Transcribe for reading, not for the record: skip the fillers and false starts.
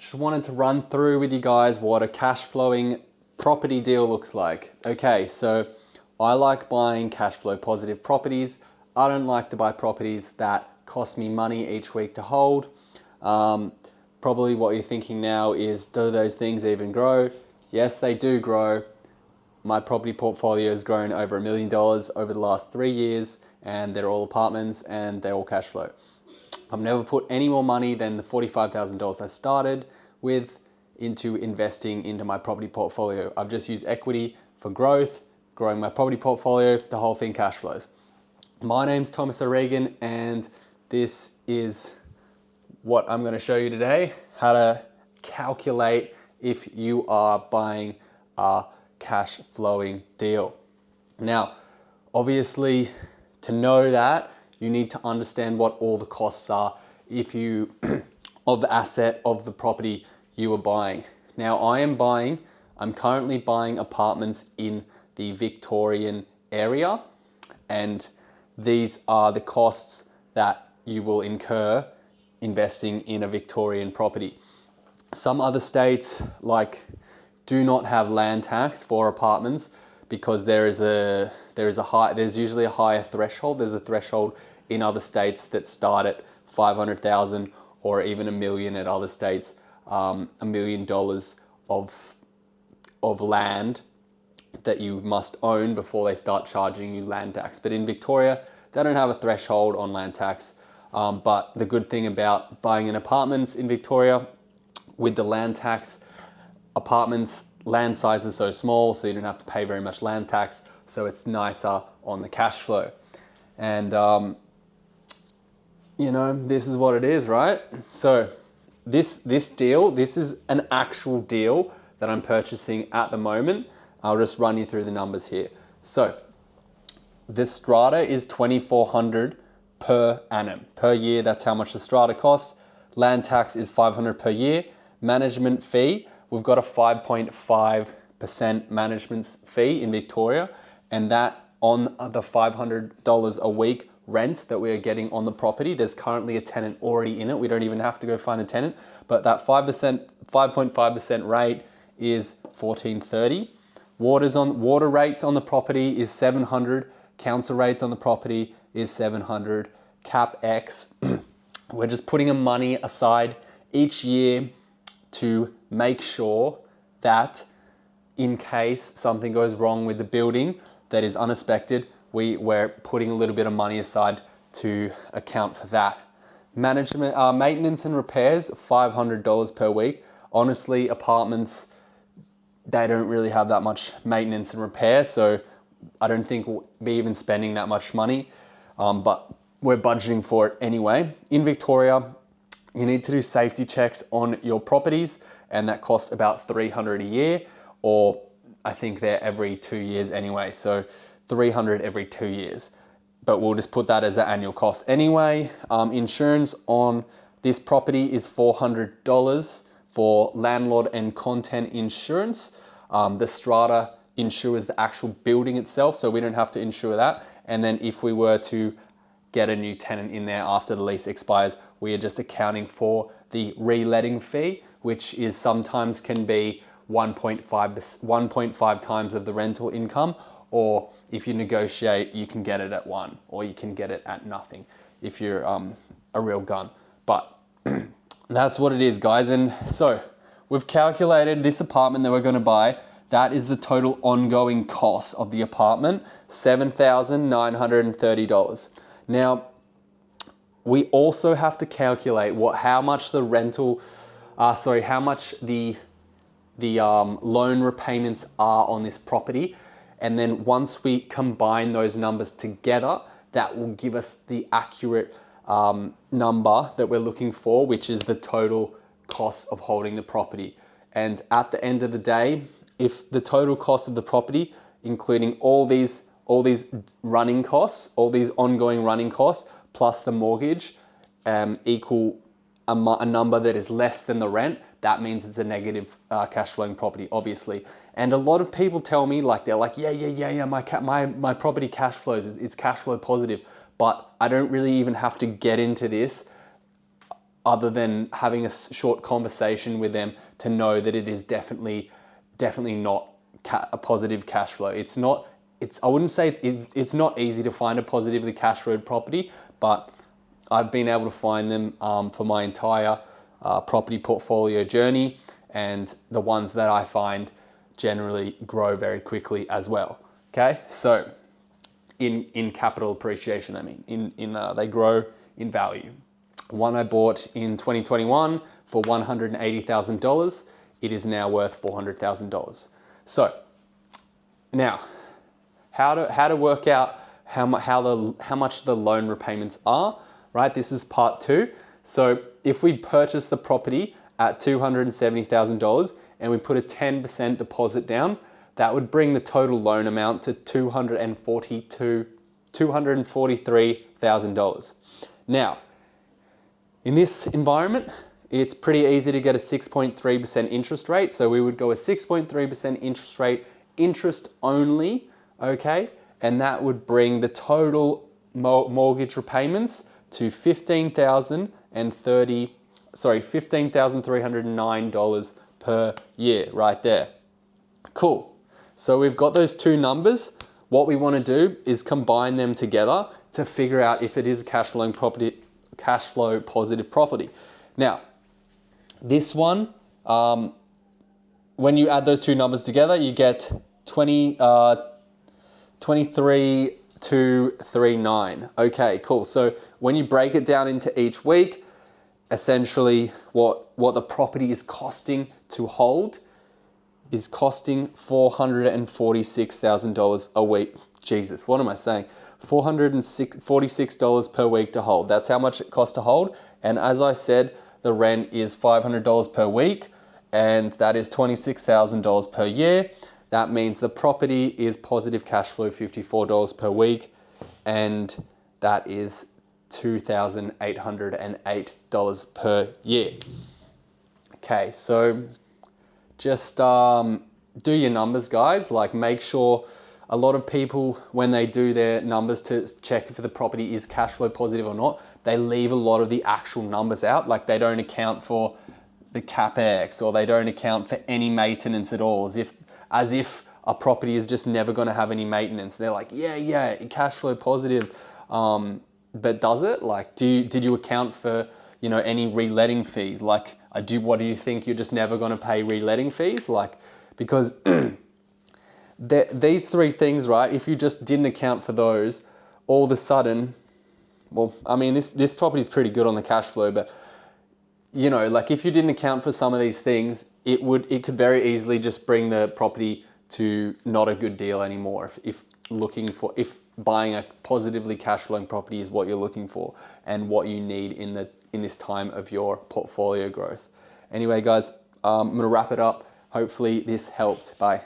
just wanted to run through with you guys what a cash flowing property deal looks like. Okay, so I like buying cash flow positive properties. I don't like to buy properties that cost me money each week to hold. Probably what you're thinking now is, do those things even grow? Yes, they do grow. My property portfolio has grown over $1 million over the last 3 years, and they're all apartments and they're all cash flow. I've never put any more money than the $45,000 I started with into investing into my property portfolio. I've just used equity for growth, growing my property portfolio, the whole thing cash flows. My name's Thomas O'Regan, and this is what I'm going to show you today, how to calculate if you are buying a cash flowing deal. Now, obviously, to know that, you need to understand what all the costs are if you of the asset of the property you are buying. Now, I'm currently buying apartments in the Victorian area, and these are the costs that you will incur investing in a Victorian property. Some other states do not have land tax for apartments because there's usually a higher threshold. There's a threshold in other states that start at 500,000 or even $1 million at other states, $1 million of land that you must own before they start charging you land tax. But in Victoria, they don't have a threshold on land tax. But the good thing about buying in apartments in Victoria, with the land tax, apartments land size is so small, so you don't have to pay very much land tax, so it's nicer on the cash flow. And this is what it is, right? So this deal, this is an actual deal that I'm purchasing at the moment. I'll just run you through the numbers here. So this strata is $2,400 per annum, per year. That's how much the strata costs. Land tax is $500 per year. Management fee, we've got a 5.5% management fee in Victoria, and that on the $500 a week rent that we are getting on the property, there's currently a tenant already in it. We don't even have to go find a tenant, but that 5.5% rate is $1,430. Water rates on the property is $700. Council rates on the property is $700. CapEx, we're just putting a money aside each year to make sure that in case something goes wrong with the building that is unexpected, we're putting a little bit of money aside to account for that. Maintenance and repairs, $500 per week. Honestly, apartments, they don't really have that much maintenance and repair, so I don't think we'll be even spending that much money, but we're budgeting for it anyway. In Victoria, you need to do safety checks on your properties, and that costs about $300 a year, or I think they're every 2 years anyway, so $300 every 2 years. But we'll just put that as an annual cost anyway. Insurance on this property is $400 for landlord and content insurance. The strata insures the actual building itself, so we don't have to insure that. And then if we were to get a new tenant in there after the lease expires, we are just accounting for the reletting fee, which is sometimes can be 1.5 times of the rental income, or if you negotiate, you can get it at 1, or you can get it at nothing if you're a real gun. But that's what it is, guys. And so we've calculated this apartment that we're going to buy. That is the total ongoing cost of the apartment, $7,930. Now, we also have to calculate how much the loan repayments are on this property. And then once we combine those numbers together, that will give us the accurate number that we're looking for, which is the total cost of holding the property. And at the end of the day, if the total cost of the property, including all these running costs, all these ongoing running costs, plus the mortgage, equal a number that is less than the rent, that means it's a negative cash flowing property, obviously. And a lot of people tell me, they're like, yeah, my property cash flows, it's cash flow positive. But I don't really even have to get into this other than having a short conversation with them to know that it is definitely not a positive cash flow. I wouldn't say it's not easy to find a positively cash flowed property, but I've been able to find them for my entire property portfolio journey, and the ones that I find generally grow very quickly as well. Okay, so in capital appreciation, I mean, they grow in value. One I bought in 2021 for $180,000. It is now worth $400,000. So now, how to work out how much the loan repayments are, right? This is part 2. So if we purchase the property at $270,000 and we put a 10% deposit down, that would bring the total loan amount to $243,000. Now, in this environment, it's pretty easy to get a 6.3% interest rate. So we would go a 6.3% interest rate, interest only, okay? And that would bring the total mortgage repayments to $15,309 per year right there. Cool. So we've got those two numbers. What we want to do is combine them together to figure out if it is a cash flow positive property. Now, this one, when you add those two numbers together, you get 23,239. Okay, cool. So when you break it down into each week, essentially what the property is costing to hold is costing $446,000 a week. Jesus, what am I saying? $446 per week to hold. That's how much it costs to hold. And as I said, the rent is $500 per week, and that is $26,000 per year. That means the property is positive cash flow $54 per week, and that is $2,808 per year. Okay, so just do your numbers, guys. Like, make sure, a lot of people, when they do their numbers to check if the property is cash flow positive or not, they leave a lot of the actual numbers out. Like, they don't account for the capex, or they don't account for any maintenance at all, as if a property is just never going to have any maintenance. They're like, yeah, cash flow positive, but does it? Like, did you account for, any reletting fees? Like, what do you think you're just never going to pay reletting fees? Like, because these three things, right? If you just didn't account for those, all of a sudden, well, I mean, this property is pretty good on the cash flow, but like, if you didn't account for some of these things, it could very easily just bring the property to not a good deal anymore. If buying a positively cash flowing property is what you're looking for and what you need in this time of your portfolio growth. Anyway, guys, I'm gonna wrap it up. Hopefully this helped. Bye.